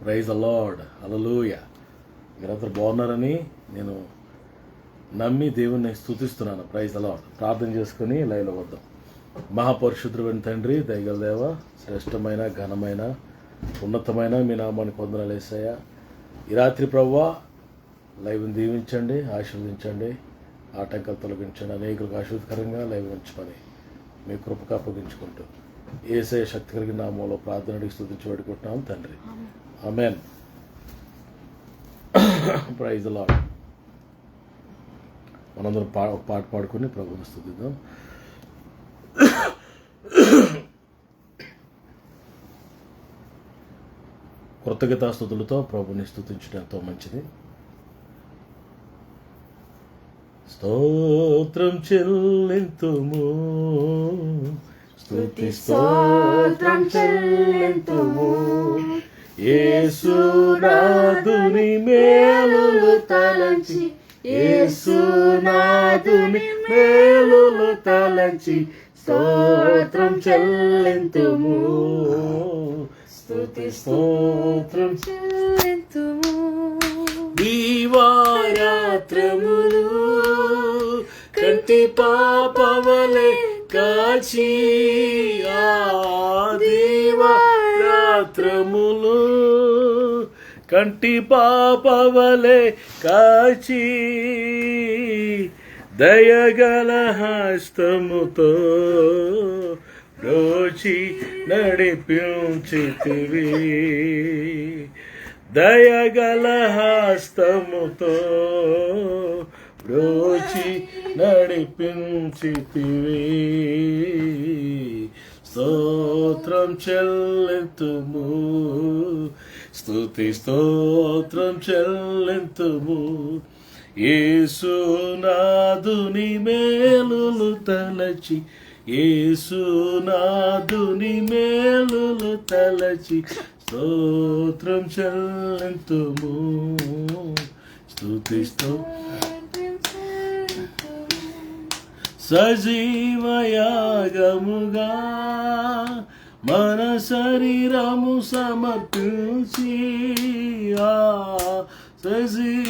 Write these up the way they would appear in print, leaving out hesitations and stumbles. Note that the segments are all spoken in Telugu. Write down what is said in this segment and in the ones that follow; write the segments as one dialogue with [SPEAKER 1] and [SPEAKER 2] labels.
[SPEAKER 1] Praise the lord. హల్లెలూయా. మీరందరూ బాగున్నారని నేను నమ్మి దేవుణ్ణి స్తుతిస్తున్నాను. Praise the lord. ప్రార్థన చేసుకుని లైవ్లో వద్దాం. మహాపరిశుద్ధుడైన తండ్రి, దయగల దేవ, శ్రేష్టమైన ఘనమైన ఉన్నతమైన మీ నామానికి వందనాలు యేసయ్యా. ఈ రాత్రి ప్రభువా లైవ్ని దీవించండి, ఆశీర్వదించండి, ఆటంకాలు తొలగించండి, అనేకులకు ఆశీర్వదకరంగా లైవ్ ఉంచమని మీ కృపకు అప్పగించుకుంటూ యేసయ్య శక్తి కలిగిన నామంలో ప్రార్థన అడిగి స్తుతించి వేడుకుంటున్నాం తండ్రి. ఆమేన్. Praise the lord. మనందరం ఒక పాట పాడుకొని ప్రభువుని స్తుతిద్దాం. కృతజ్ఞతాస్తుతులతో ప్రభుని స్తుతించడం ఎంతో మంచిది. స్తోత్రం చెల్లింతుము, స్తుతి స్తోత్రం చెల్లింతుము, యేసునాథుని మేలులు తలంచి, యేసునాథుని మేలులు తలంచి స్తోత్రం చెల్లింతుము, స్తుతి స్తోత్రం చెల్లింతుము. దీవారాత్రములు కంటి పాపవలే కాచి, ఆ దీవారాత్రములు కంటి పాపవలే కాచి, దయగల హస్తముతో బ్రోచి నడిపించితివి, దయగల హస్తముతో బ్రోచి నడిపించితివి. స్తోత్రం చెల్లింతుము, స్తుతి స్తోత్రం చెల్లింతుము, యేసునాథుని మేలులు తలచి, యేసునాథుని మేలులు తలచి స్తోత్రం చెల్లింతుము, స్తుతి స్తోత్రం సజీవయాగముగా మన శరీరము సమర్పించి, ఆ సజీవయాగముగా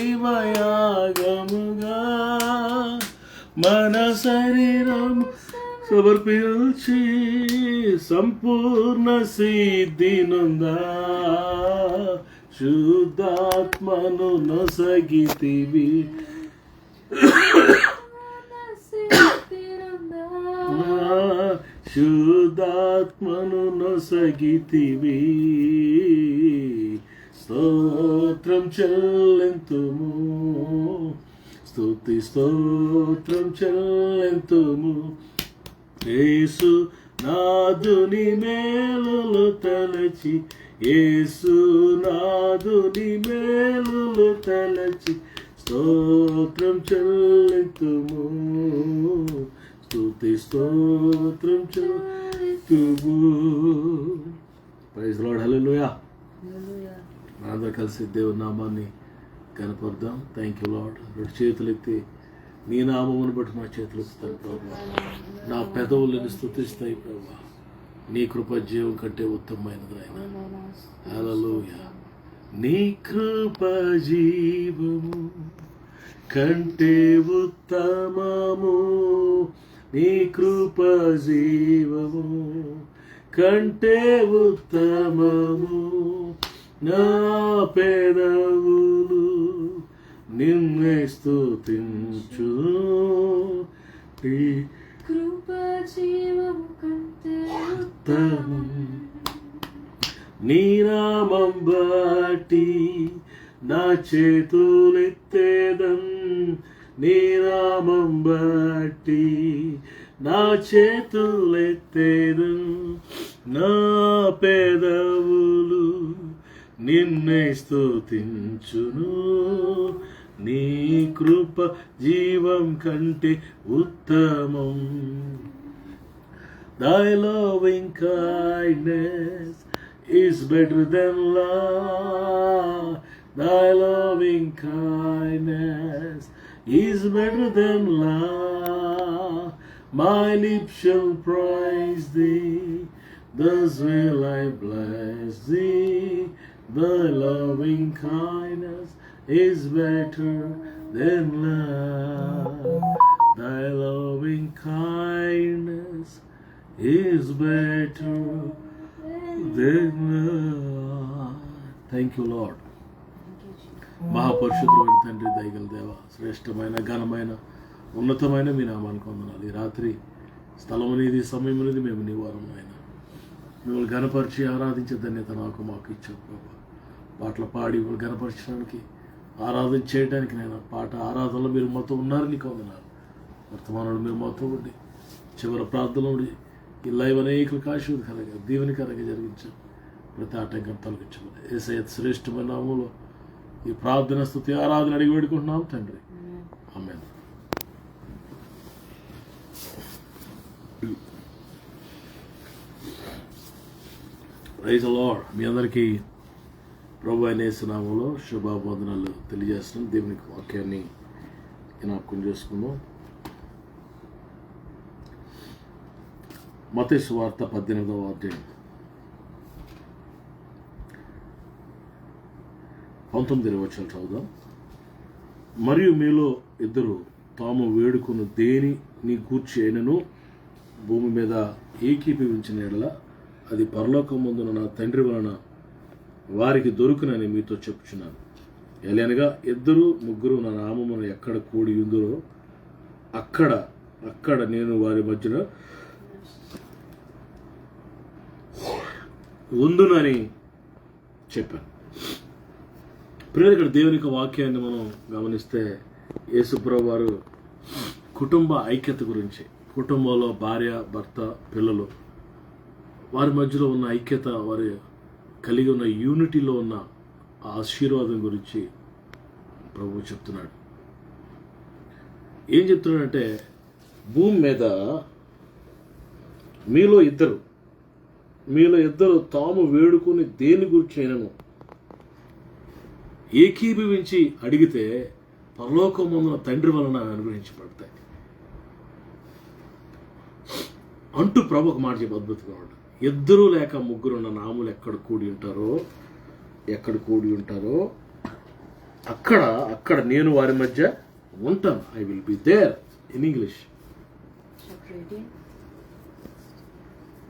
[SPEAKER 1] మన శరీరము సమర్పించి సంపూర్ణ సిద్ధి నొందా శుద్ధాత్మను నొసగితివి, శుద్ధాత్మను నొసగితివి. స్తోత్రం చెల్లింతుము, స్తుతి స్తోత్రం చెల్లింతుము, యేసునాథుని మేలులు తలచి, యేసునాథుని మేలులు తలచి స్తోత్రం చెల్లింతుము, స్తుతి స్తోత్రం చెల్లింతుము. Praise lord. హల్లెలూయా. మనందరూ కలిసి దేవుని నామాన్ని కనపడదాం. Thank you lord. రెండు చేతులు ఎత్తి నీ నామమును బట్టి నా చేతులు ఎత్తుతాను ప్రభు, నా పెదవులను స్తుతిస్తాయి ప్రభు. నీ కృప జీవం కంటే ఉత్తమమైనది ఆయన. హల్లెలూయా. నీ కృప జీవము కంటే ఉత్తమము, నీ కృప జీవము కంటే ఉత్తమము, నా పెదవులు నిన్నే స్తుతించు, నీ కృప జీవము కంటే ఉత్తమం. నీ నామం బట్టి నా చేతులెత్తేదం, నీ నామం బట్టి నా చేతులెత్తేదం, నా పెదవులు నిన్నే స్తుతించును, నీ కృప జీవం కంటే ఉత్తమం. Thy loving kindness is better than love, thy loving kindness is better than love. My lips shall praise thee, thus will I bless thee. Thy loving kindness is better than love. Thy loving kindness is better than love. Thank you, Lord. మహాపరిశుద్ధుడైన తండ్రి, దయగల దేవ, శ్రేష్టమైన ఘనమైన ఉన్నతమైన మీ నామానికి వందనాలు. ఈ రాత్రి స్థలం అనేది, సమయం అనేది మేము నీ వారం అయినా మిమ్మల్ని ఘనపరిచి ఆరాధించే ధన్యత మాకు ఇచ్చావు ప్రభా. పాటలు పాడి మిమ్మల్ని ఘనపరచడానికి, ఆరాధన చేయడానికి నేను పాట ఆరాధనలో మీరు మాతో ఉన్నారు, నీకు వందనాలు. వర్తమానంలో మీరు మాతో ఉండి చివరి ప్రార్థనలో ఉండి ఈ లైవ్ అనేకులకు ఆశీర్వాదకరంగా దీవెనకరంగా జరిగించాం. ప్రతి ఆటంకం తొలగించమని యేసయ్య శ్రేష్టమైన నామములో ఈ ప్రార్థన, స్తుతి, ఆరాధన అడిగి వేడుకుంటున్నాం తండ్రి. ఆమేన్. Praise the lord. మీ అందరికీ ప్రభు అయిన యేసు నామములో శుభాభివందనాలు తెలియజేస్తున్నాం. దేవునికి వాక్యాన్ని జ్ఞాపకం చేసుకుందాం. మత్తయి సువార్త 18వ అధ్యాయం 19 వచనం చదువుదాం. మరియు మీలో ఇద్దరు తాము వేడుకుని దేని నీ గూర్చి అయినను భూమి మీద ఏకీభవించిన ఎడల అది పరలోకమందున నా తండ్రి వలన వారికి దొరుకునని మీతో చెప్పుచున్నాను. ఎలానగా ఇద్దరు ముగ్గురు నా నామమున ఎక్కడ కూడి ఉందరో అక్కడ నేను వారి మధ్యన ఉందునని చెప్పాను. ప్రియులు, ఇక్కడ దేవుని యొక్క వాక్యాన్ని మనం గమనిస్తే యేసుప్రభు వారు కుటుంబ ఐక్యత గురించి, కుటుంబంలో భార్య, భర్త, పిల్లలు వారి మధ్యలో ఉన్న ఐక్యత, వారి కలిగి ఉన్న యూనిటీలో ఉన్న ఆశీర్వాదం గురించి ప్రభువు చెప్తున్నాడు. ఏం చెప్తున్నాడంటే, భూమి మీద మీలో ఇద్దరు తాము వేడుకొని దేని గురించి అయినను ఏకీభవించి అడిగితే పరలోకమందున తండ్రి వలన అనుగ్రహించబడతాయి అంటూ ప్రభు ఒక మాట చెప్పి అద్భుతంగా ఉంటాడు. ఇద్దరు లేక ముగ్గురు ఉన్న నాములు ఎక్కడ కూడి ఉంటారో అక్కడ నేను వారి మధ్య ఉంటాను. I will be there. In English,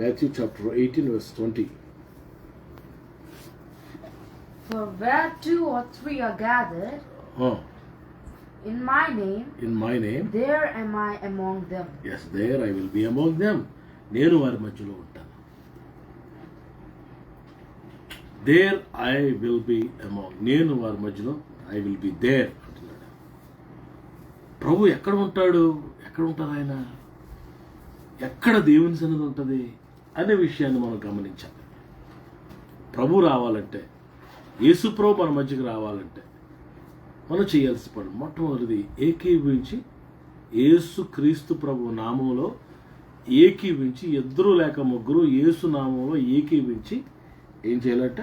[SPEAKER 1] Matthew chapter 18 verse 20.
[SPEAKER 2] For where 2 or 3 are gathered in my name, there am I among them.
[SPEAKER 1] Yes, there I will be among them. నేను వారి మధ్యలో ఉంటాను. There I will be among. నేను వారి మధ్యలో I will be there అంటున్నాడు. ప్రభు ఎక్కడ ఉంటాడు ఆయన? ఎక్కడ దేవుని సన్నిధి ఉంటుంది అనే విషయాన్ని మనం గమనించాలి. ప్రభు రావాలంటే, యేసు ప్రభు మన మధ్యకి రావాలంటే మనం చేయాల్సి పడు మొట్టమొదటిది ఏకీభవించి యేసు క్రీస్తు ప్రభు నామంలో ఏకీభవించి, ఇద్దరు లేక ముగ్గురు యేసు నామంలో ఏకీభవించి ఏం చేయాలంట?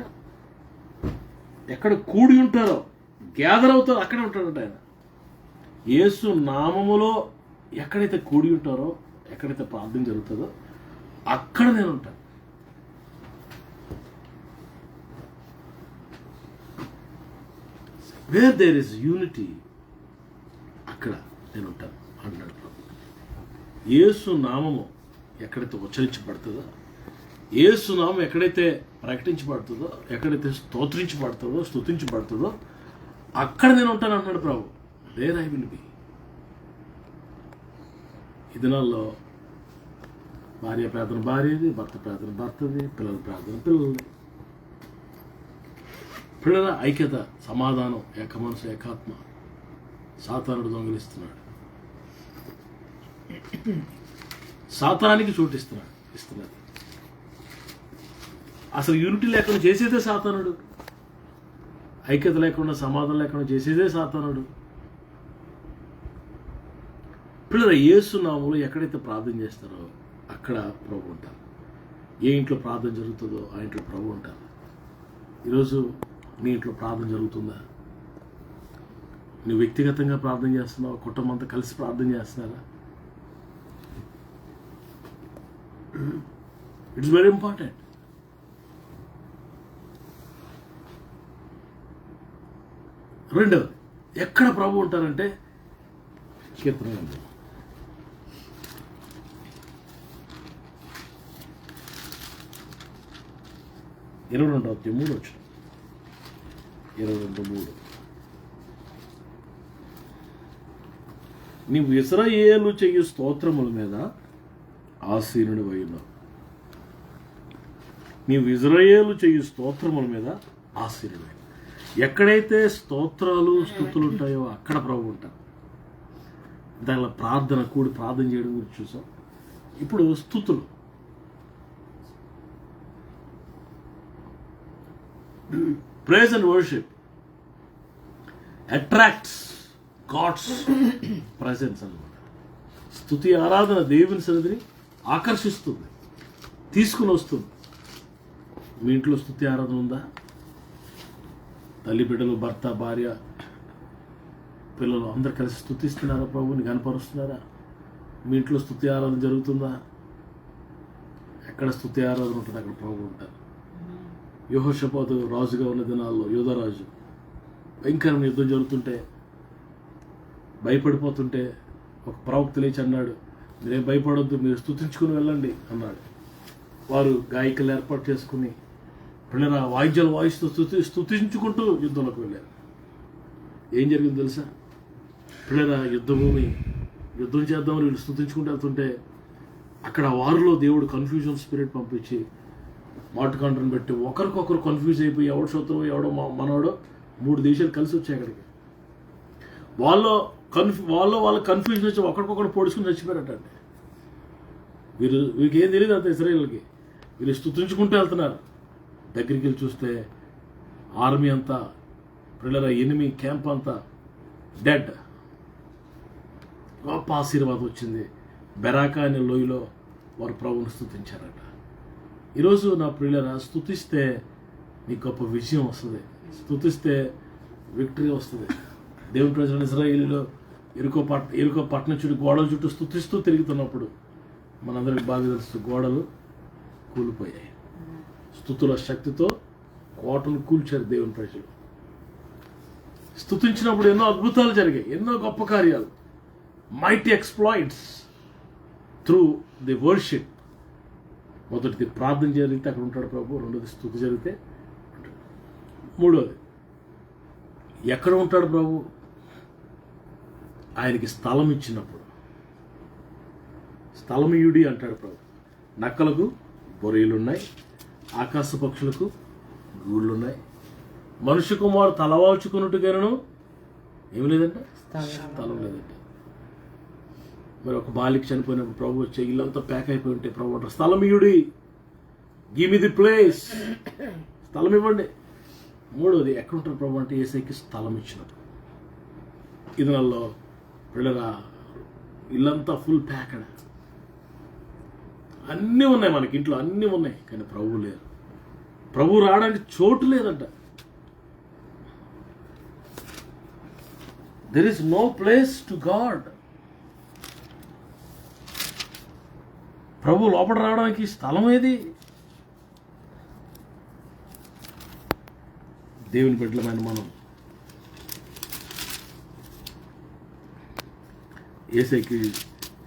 [SPEAKER 1] ఎక్కడ కూడి ఉంటారో, గ్యాదర్ అవుతారో అక్కడే ఉంటాడంట ఆయన. యేసు నామములో ఎక్కడైతే కూడి ఉంటారో, ఎక్కడైతే ప్రార్థన జరుగుతుందో అక్కడ నేను ఉంటాను. వేర్ దేర్ ఇస్ యూనిటీ, అక్కడ నేను ఉంటాను అంటున్నాడు ప్రభు. యేసు నామము ఎక్కడైతే ఉచ్చరించబడుతుందో, యేసు నామం ఎక్కడైతే ప్రకటించబడుతుందో, ఎక్కడైతే స్తుతించబడుతుందో అక్కడ నేను ఉంటాను అంటున్నాడు ప్రభు. There I will be. ఈ దినాల్లో భార్య ప్రార్థన భార్యది, భర్త ప్రార్థన భర్తది, పిల్లల ప్రార్థన పిల్లలది. పిల్లల ఐక్యత, సమాధానం, ఏక మనసు, ఏకాత్మ సాతానుడు దొంగిలిస్తున్నాడు. సాతానికి ఇస్తున్నాడు. అసలు యూనిటీ లేకుండా చేసేదే సాతానుడు. ఐక్యత లేకుండా, సమాధానం లేకుండా చేసేదే సాతానుడు. పిల్లల యేసు నామములో ఎక్కడైతే ప్రార్థన చేస్తారో అక్కడ ప్రభు ఉంటారు. ఏ ఇంట్లో ప్రార్థన జరుగుతుందో ఆ ఇంట్లో ప్రభు ఉంటారు. ఈరోజు నీ ఇంట్లో ప్రార్థన జరుగుతుందా? నువ్వు వ్యక్తిగతంగా ప్రార్థన చేస్తున్నావు, కుటుంబం అంతా కలిసి ప్రార్థన చేస్తున్నారా? It's very important. రెండవది, ఎక్కడ ప్రభు ఉంటారంటే కీర్తన గ్రంథం 22:3 22:3. నీవు ఇశ్రాయేలు చెయ్యి స్తోత్రముల మీద ఆసీనుడివై ఉన్నావు. నీవు ఇశ్రాయేలు చెయ్యి స్తోత్రముల మీద ఆసీనుడివై. ఎక్కడైతే స్తోత్రాలు స్తుతులు ఉంటాయో అక్కడ ప్రభు ఉంటారు. దానిలో ప్రార్థన, కూడి ప్రార్థన చేయడం గురించి చూసాం. ఇప్పుడు స్తుతులు, praise and worship attracts God's presence అన్నమాట. స్తుతి ఆరాధన దేవుని సన్నిధిని ఆకర్షిస్తుంది, తీసుకుని వస్తుంది. మీ ఇంట్లో స్తుతి ఆరాధన ఉందా? తల్లి బిడ్డలు, భర్త, భార్య, పిల్లలు అందరు కలిసి స్తుతిస్తున్నారా? ప్రభువుని కనపరుస్తున్నారా? మీ ఇంట్లో స్తుతి ఆరాధన జరుగుతుందా? ఎక్కడ స్తుతి ఆరాధన ఉంటుంది అక్కడ ప్రభు ఉంటారు. యెహోషాపాతు రాజుగా ఉన్న దినాల్లో యోధారాజు భయంకరమైన యుద్ధం జరుగుతుంటే భయపడిపోతుంటే ఒక ప్రవక్త లేచి అన్నాడు, మీరేం భయపడొద్దు, మీరు స్తుతించుకుని వెళ్ళండి అన్నాడు. వారు గాయకులు ఏర్పాటు చేసుకుని పిల్లల వాయిద్యాలు వాయిస్తూ స్తుతించుకుంటూ యుద్ధంలోకి వెళ్ళారు. ఏం జరిగింది తెలుసా? పిల్లల యుద్ధభూమి, యుద్ధం చేద్దామని వీళ్ళు స్తుతించుకుంటూ వెళ్తుంటే అక్కడ వారిలో దేవుడు కన్ఫ్యూజన్ స్పిరిట్ పంపించి మాటుకంటను పెట్టి ఒకరికొకరు కన్ఫ్యూజ్ అయిపోయి ఎవడు శత్రువు ఎవడో మనవాడో 3 దేశాలు కలిసి వచ్చాయి అక్కడికి. వాళ్ళ కన్ఫ్యూజన్ వచ్చి ఒకరికొకరు పొడుచుకుని చచ్చిపోయారటండి. వీరికి ఏం తెలియదు అంత ఇశ్రాయేలుకి. వీళ్ళు స్తుతించుకుంటూ వెళ్తున్నారు. దగ్గరికి వెళ్ళి చూస్తే ఆర్మీ అంతా, పిల్లల ఎనిమి క్యాంప్ అంతా డెడ్. గొప్ప ఆశీర్వాదం వచ్చింది. బెరాకా అనే లోయలో వారు ప్రభువుని స్తుతించారట. ఈరోజు నా ప్రియులరా, స్తుతిస్తే నీకు గొప్ప విజయం వస్తుంది, స్తుతిస్తే విక్టరీ వస్తుంది. దేవుని ప్రజలు ఇశ్రాయేలులో ఎరుకో పట్టణం చుట్టూ గోడల చుట్టూ స్తుతిస్తూ తిరుగుతున్నప్పుడు మనందరికి బాగా తెలుసు, గోడలు కూలిపోయాయి. స్తుతుల శక్తితో కోటను కూల్చారు దేవుని ప్రజలు. స్తుతించినప్పుడు ఎన్నో అద్భుతాలు జరిగాయి, ఎన్నో గొప్ప కార్యాలు, mighty exploits through the worship. మొదటిది ప్రార్థన జరిగితే అక్కడ ఉంటాడు ప్రభు, రెండోది స్తుతి జరిగితే, మూడోది ఎక్కడ ఉంటాడు ప్రభు? ఆయనకి స్థలం ఇచ్చినప్పుడు. స్థలమీయుడి అంటాడు ప్రభు. నక్కలకు బొరియలున్నాయి, ఆకాశ పక్షులకు గూళ్ళున్నాయి, మనుష్య కుమారు తలవాల్చుకున్నట్టుగాను ఏమి లేదంటే స్థలం లేదంటే. మరి ఒక బాలిక చనిపోయినప్పుడు ప్రభు వచ్చే ఇల్లంతా ప్యాక్ అయిపోయి ఉంటే ప్రభు అంటారు, స్థలమీయుడి, గివ్ మీ ది ప్లేస్, స్థలం ఇవ్వండి. మూడోది ఎక్కడుంటారు ప్రభు అంటే యేసయ్యకి స్థలం ఇచ్చినప్పుడు. ఇదిలో పిల్లరా ఇల్లంతా ఫుల్ ప్యాక్డ్, అన్నీ ఉన్నాయి, మనకి ఇంట్లో అన్నీ ఉన్నాయి, కానీ ప్రభు లేరు. ప్రభు రావడానికి చోటు లేదంట. There is no place to God. ప్రభు లోపల రావడానికి స్థలం ఏది? దేవుని బిడ్డలమైన మనం యేసయ్యకి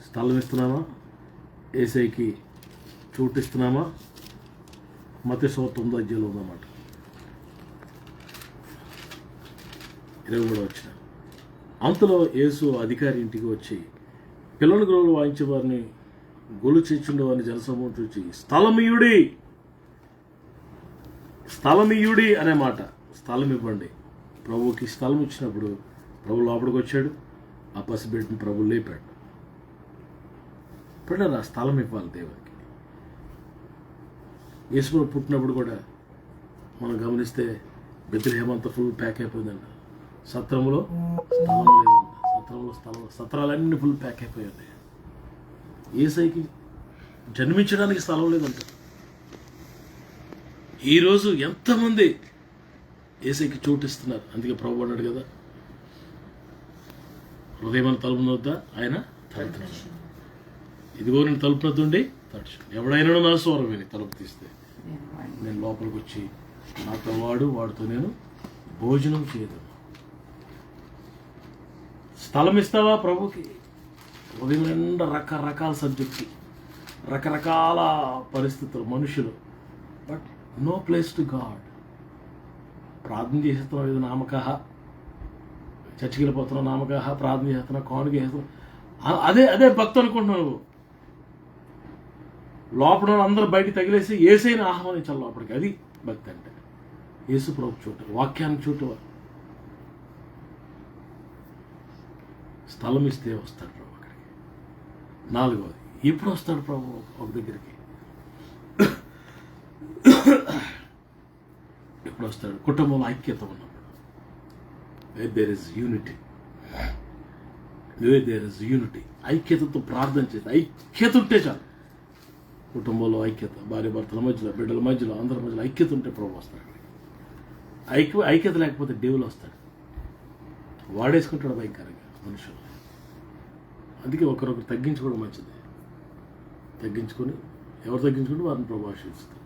[SPEAKER 1] స్థలం ఇస్తున్నామా? యేసయ్యకి చోటు ఇస్తున్నామా? మత్తయి 9 ఉందన్నమాట. 23 వచ్చిన అంతలో యేసు అధికారి ఇంటికి వచ్చి పిల్లల గొలులు వాయించే వారిని గొలు చేర్చుండే వారిని జనసమూహం చూచి స్థలమీయుడి అనే మాట, స్థలం ఇవ్వండి. ప్రభువుకి స్థలం ఇచ్చినప్పుడు ప్రభు లోపలికి వచ్చాడు, ఆ పసిబిడ్డని ప్రభు లేపాడు. పిల్లరా స్థలం ఇవ్వాలి దేవునికి. యేసు పుట్టినప్పుడు కూడా మనం గమనిస్తే బెత్లెహేమ్ అంతా ఫుల్ ప్యాక్ అయిపోయిందంట. సత్రంలో స్థలం లేదంట. సత్రాలన్నీ ఫుల్ ప్యాక్ అయిపోయాయి. యేసయ్యకి జన్మించడానికి స్థలం లేదంట. ఈరోజు ఎంతమంది యేసయ్యకి చోటు ఇస్తున్నారు. అందుకే ప్రభు అన్నాడు కదా, హృదయమైన తలుపున వద్ద ఆయన తడుతున్నాడు. ఇదిగో నేను తలుపునద్దుండి తడుచు, ఎవడైనా నా స్వరం విని తలుపు తీస్తే నేను లోపలికి వచ్చి నాతో వాడుతో నేను భోజనం చేయదు. స్థలం ఇస్తావా ప్రభుకి? ఉదయం నిండా రకరకాల సబ్జెక్టు, రకరకాల పరిస్థితులు, మనుషులు, but no place to God. ప్రార్థన చేస్తున్నావు, ఇది నామకహ, చర్చికి వెళ్ళిపోతున్నావు, నామకహ, ప్రార్థన చేస్తున్నావు, కానుక చేస్తున్నావు, అదే భక్తి అనుకుంటున్నావు నువ్వు. లోపల అందరూ బయటికి తగిలేసి ఏసైనా ఆహ్వానించాలి లోపలికి. అది భక్తి అంటే. యేసు ప్రభు చోటు, వాక్యానికి చోటు. స్థలం ఇస్తే వస్తాడు ప్రభు అక్కడికి. 4వది, ఎప్పుడు వస్తాడు ప్రభు ఒక దగ్గరికి? ఎప్పుడు వస్తాడు? కుటుంబంలో ఐక్యత ఉన్నప్పుడు. There is unity, there is unity. ఐక్యతతో ప్రార్థన చేసి, ఐక్యత ఉంటే చాలు. కుటుంబంలో ఐక్యత, భార్య భర్తల మధ్యలో, బిడ్డల మధ్యలో, అందరి మధ్యలో ఐక్యత ఉంటే ప్రభు వస్తాడు. ఐక్యత లేకపోతే దేవులు వస్తాడు, వాడేసుకుంటాడు భయంకరంగా మనుషులు. అందుకే ఒకరొకరు తగ్గించుకోవడం మంచిది. తగ్గించుకొని, ఎవరు తగ్గించుకుంటే వారిని ప్రభు ఆశీర్వదిస్తారు.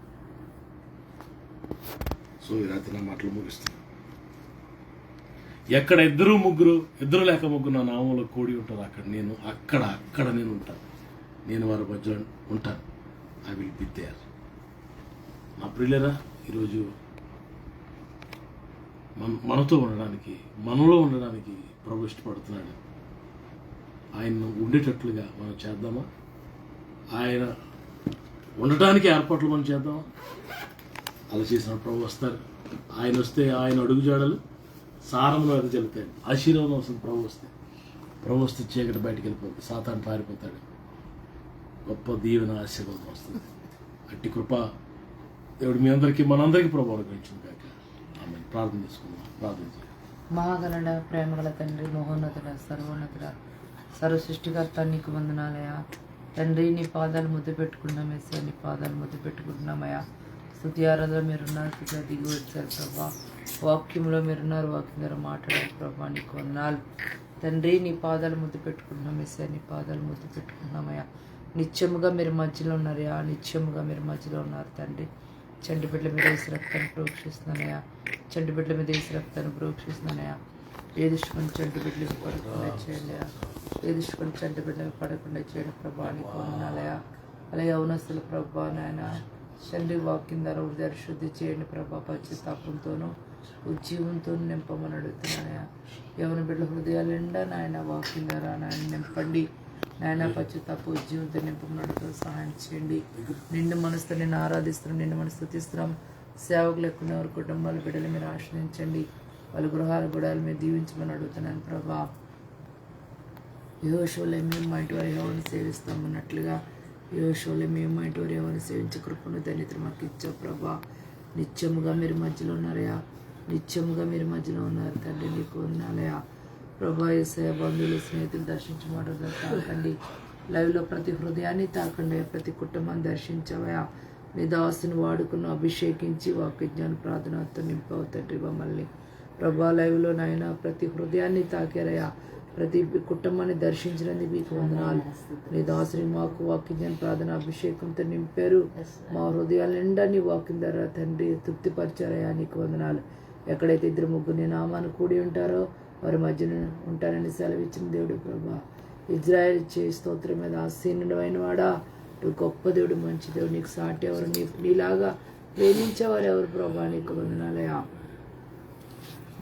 [SPEAKER 1] సో ఈ రాత్రి నా మాటలు ముగిస్తాను. ఎక్కడ ఇద్దరు లేక ముగ్గురు నా నామంలో కూడి ఉంటారు, అక్కడ నేను ఉంటాను. నేను వారి మధ్య ఉంటాను. I will be there. నా ప్రియులరా, ఈరోజు మనతో ఉండడానికి, మనలో ఉండడానికి ప్రభు ఇష్టపడుతున్నాడు. ఆయన ఉండేటట్లుగా మనం చేద్దామా? ఆయన ఉండటానికి ఏర్పాట్లు మనం చేద్దామా? అలా చేసిన ప్రభు వస్తారు. ఆయన వస్తే ఆయన అడుగుజాడలు సారంలో వెదజల్లుతాయి. ఆశీర్వాదం వస్తుంది ప్రభు వస్తే చీకటి బయటికి వెళ్ళిపోతుంది, సాతాను పారిపోతాడు. గొప్ప దీవెన, ఆశీర్వాదం వస్తుంది. అట్టి కృప దేవుడు మీ అందరికీ, మనందరికీ ప్రభు అనుగ్రహించింది కాక. ఆమె ప్రార్థన చేసుకుందాం. ప్రార్థన చేయాలి.
[SPEAKER 2] మహాగణుడ, ప్రేమగల తండ్రి, మహోన్నతుడ, సర్వోన్నతుడ, సర్వ సృష్టికర్త, నీకు వందనాలయా. తండ్రి, నీ పాదాలు ముద్దు పెట్టుకున్నాం వేసా, నీ పాదాలు ముద్దు పెట్టుకుంటున్నామయ్యా. స్తుతి ఆరాధన మీరున్నారు, స్థితిగా దిగి వచ్చారు ప్రభా. వాక్యంలో మీరున్నారు, వాక్యం ద్వారా మాట్లాడారు ప్రభా, నీకు వందనాలు. తండ్రి, నీ పాదాలు ముద్దు పెట్టుకుంటున్నాం వేసా, నీ పాదాలు ముద్దు పెట్టుకుంటున్నామయ్యా. నిత్యముగా మీరు మధ్యలో ఉన్నారయ్యా, నిత్యముగా మీరు మధ్యలో ఉన్నారు తండ్రి. చంటి బిడ్డల మీద వేసి రక్తాన్ని ప్రోక్షిస్తున్నానయ్యా, చంటి బిడ్డల మీద వేసి రక్తాన్ని ప్రోక్షిస్తున్నానయ్యా. ఏదుష్కొని చంటి బిడ్డలకు పడకుండా చేయండి, ఏదుష్కొని చంటి బిడ్డలకు పడకుండా చేయండి ప్రభా, నీకు వందనాలయ్యా. అలాగే యవనస్తుల ప్రభా నాయన తండ్రి, వాక్యం ద్వారా హృదయాన్ని శుద్ధి చేయండి ప్రభా. పశ్చాత్తాపంతోనూ ఉజ్జీవంతో నింపమని అడుగుతున్నానయ్యా. యవన బిడ్డల హృదయాలు నిండా నాయన వాక్యం ద్వారా నాయన నింపండి నాయన. పశ్చాత్తాప ఉజ్జీవంతో నింపమని అడుగుతూ సహాయం చేయండి. నిండు మనసుతో నేను ఆరాధిస్తున్నాం, నిండు మనసు స్తుతిస్తున్నాం. సేవకులు ఎక్కువ వారి కుటుంబాల బిడ్డలు మీరు ఆశ్రయించండి, వాళ్ళ గృహాల గుడాలు మీరు దీవించమని అడుగుతున్నాను ప్రభా. యెహోషువలో మేము మా ఇంటి వారు ఎవరిని సేవిస్తామన్నట్లుగా యెహోషువలో మేము మా ఇంటి వారు ఎవరిని సేవించే కృపను ధన్యత మాకు ఇచ్చావు ప్రభా. నిత్యముగా మీరు మధ్యలో ఉన్నారయా, నిత్యముగా మీరు మధ్యలో ఉన్నారు తండ్రి, నీకు వందనాలయా. ప్రభా, యేసయ్య బంధువులు, స్నేహితులు దర్శించమాట తాకండి. లైవ్లో ప్రతి హృదయాన్ని తాకండి, ప్రతి కుటుంబాన్ని దర్శించవయా. నీ దాసుని వాడుకున్న అభిషేకించి వాక్యజ్ఞాన ప్రార్థనతో నింపవు తండ్రి మమ్మల్ని. ప్రభా, లైవ్లో నాయన ప్రతి హృదయాన్ని తాకారయా, ప్రతి కుటుంబాన్ని దర్శించినందుకు మీకు వందనాలు. నీ దాసుని మాకు వాక్యజ్ఞాన ప్రార్థన అభిషేకంతో నింపారు. మా హృదయాల నిండా నీ వాక్యం ద్వారా తండ్రి తృప్తిపరిచారయా, నీకు వందనాలు. ఎక్కడైతే 2-3 నీ నామాన్ని కూడి ఉంటారో వారి మధ్యన ఉంటానని సెలవిచ్చిన దేవుడు ప్రభా. ఇజ్రాయెల్ చే స్తోత్రం మీద ఆసీనుడు అయిన వాడా, గొప్ప దేవుడు, మంచి దేవుడు, నీకు సాటి ఎవరు, నీలాగా ప్రేమించేవారు ఎవరు ప్రభా, నీకు వందనాలయా.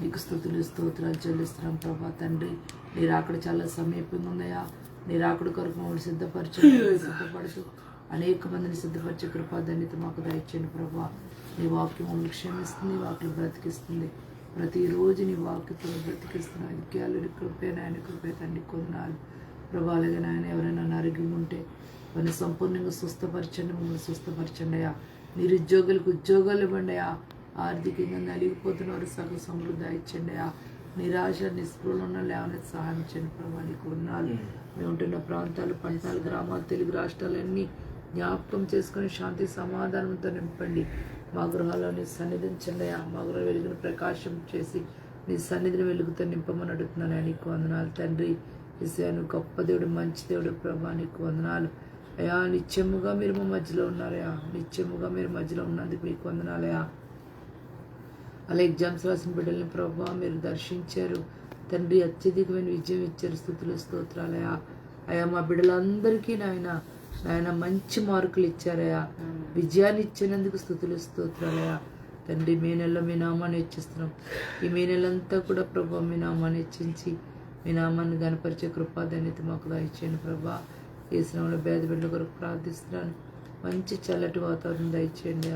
[SPEAKER 2] నీకు స్తోత్రాలు చెల్లిస్తున్నాం ప్రభా తండ్రి. నీ రాకడ చాలా సమీపంగా ఉందయా. నీ రాకడ కొరకు మమ్మల్ని సిద్ధపడుతూ అనేక మందిని సిద్ధపరిచే కృపా ధన్యత మాకు దయచేయండి ప్రభా. నీ వాక్యం మమ్మల్ని క్షమిస్తుంది, వాక్యం బ్రతికిస్తుంది. ప్రతిరోజు నీ వాక్యతో బ్రతికిస్తున్న విద్యాలు కృపే నాయన, కృపే తండ్రి కొందనాలు ప్రభా. అలాగే నాయన ఎవరైనా నరిగి ఉంటే వారిని సంపూర్ణంగా స్వస్థపరచండి, మమ్మల్ని స్వస్థపరచండి అయ్యా. నిరుద్యోగులకు ఉద్యోగాలు ఇవ్వండి అయ్యా. ఆర్థికంగా నలిగిపోతున్నవారు సగ సమృద్ధి ఇచ్చండి అయ్యా. నిరాశ నిస్పృహలు ఉన్న లేవనెత్తి సహాయం చేయండి ప్రభా, నీకు వందనాలు. మేము ఉంటున్న ప్రాంతాలు, పట్టణాలు, గ్రామాలు, తెలుగు రాష్ట్రాలన్నీ జ్ఞాపకం చేసుకొని శాంతి సమాధానంతో నింపండి. మా గృహాల్లో నీ సన్నిధిని చెందయా. మా గృహ వెలుగును ప్రకాశం చేసి నీ సన్నిధిని వెలుగుతో నింపమని అడుగుతున్నాను. నీకు వందనాలు తండ్రి. యేసయ్య, గొప్ప దేవుడు, మంచి దేవుడు ప్రభా, నీకు వందనాలు అయ్యా. నిత్యముగా మీరు మా మధ్యలో ఉన్నారయా, నిత్యముగా మీరు మధ్యలో ఉన్నందుకు మీకు వందనాలయా. అలా ఎగ్జామ్స్ రాసిన బిడ్డల్ని ప్రభా మీరు దర్శించారు తండ్రి అత్యధికమైన విజయం ఇచ్చారు. స్తుతులు స్తోత్రాలయా. అయా మా బిడ్డలందరికీ నాయన మంచి మార్కులు ఇచ్చారయా. విజయాన్ని ఇచ్చినందుకు స్తుతులు స్తోత్రాలయా. తండ్రి మే నెలలో మీ నామాన్ని హెచ్చిస్తున్నాం. ఈ మే నెలంతా కూడా ప్రభా మీ నామాన్ని హెచ్చించి మీ నామాన్ని గణపరిచే కృపా ధన్యత మాకు దయచేయండి ప్రభా. ఈ శ్రమంలో పేద బిడ్డల కొరకు ప్రార్థిస్తున్నాను. మంచి చల్లటి వాతావరణం దయచేయండి.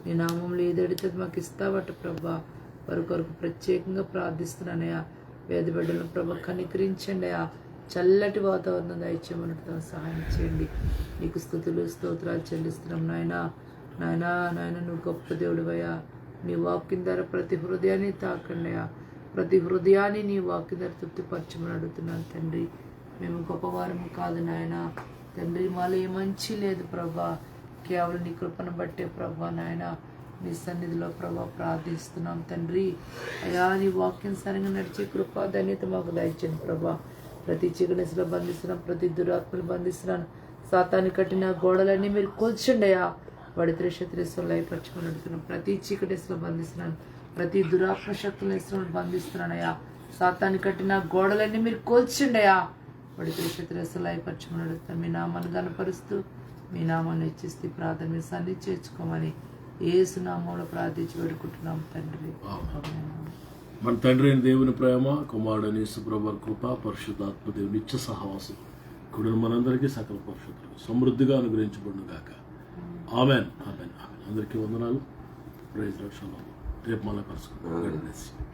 [SPEAKER 2] నీ నామంలో ఏదడితే మాకు ఇస్తావట ప్రభా. వారి కొరకు ప్రత్యేకంగా ప్రార్థిస్తున్నానయా. పేద బిడ్డలను ప్రభా కనికరించండి. చల్లటి వాతావరణం దయచేయమన్నట్టు సహాయం చేయండి. నీకు స్తుతులు స్తోత్రాలు చెల్లిస్తున్నాం నాయనా. నాయన నువ్వు గొప్ప దేవుడివయ్యా. నీ వాక్యం ద్వారా ప్రతి హృదయాన్ని తాకండియా. ప్రతి హృదయాన్ని నీ వాక్యం ద్వారా తృప్తిపరచమని అడుగుతున్నాను తండ్రి. మేము గొప్పవారము కాదు నాయన తండ్రి. మాలో ఏ మంచి లేదు ప్రభా. కేవలం నీ కృపను బట్టే ప్రభా నాయన నీ సన్నిధిలో ప్రభా ప్రార్థిస్తున్నాం తండ్రి. అయా నీ వాక్యం సరిగా నడిచే కృపా ధన్యత మాకు దయచేయండి ప్రభా. ప్రతి చీకటిలో బంధిస్తున్నాం. ప్రతి దురాత్మలు బంధిస్తున్నాను. సాతాన్ని కట్టిన గోడలన్నీ మీరు కూల్చండి అయ్యా. వాడి త్రిశత్రిస్తులు లయపరచుకొని అడుగుతున్నాం. ప్రతి చీకటిలో బంధిస్తున్నాను. ప్రతి దురాత్మ శక్తులను బంధిస్తున్నానయ్యా. సాతాన్ని కట్టిన గోడలన్నీ మీరు కూల్చండి అయ్యా. వాడి త్రిశత్రిస్తులు లయపరచుకొని అడుగుతున్నాం. మీ నామాన్ని కనపరుస్తూ మీ నామాన్ని హెచ్చిస్తే ప్రార్థన మీ సన్నిధి చేర్చుకోమని యేసు నామంలో ప్రార్థించి వేడుకుంటున్నాం తండ్రి.
[SPEAKER 1] మన తండ్రి అయిన దేవుని ప్రేమ, కుమారుడైన యేసు ప్రభువు కృప, పరిశుద్ధాత్మ దేవుని నిత్య సహవాసం కుడిన మనందరికీ సకల పరిశుద్ధులు సమృద్ధిగా అనుగ్రహించబడును గాక. Amen amen amen. అందరికీ వందనాలు. Praise Lord. రేపు మళ్ళా కలుసుకుందాం.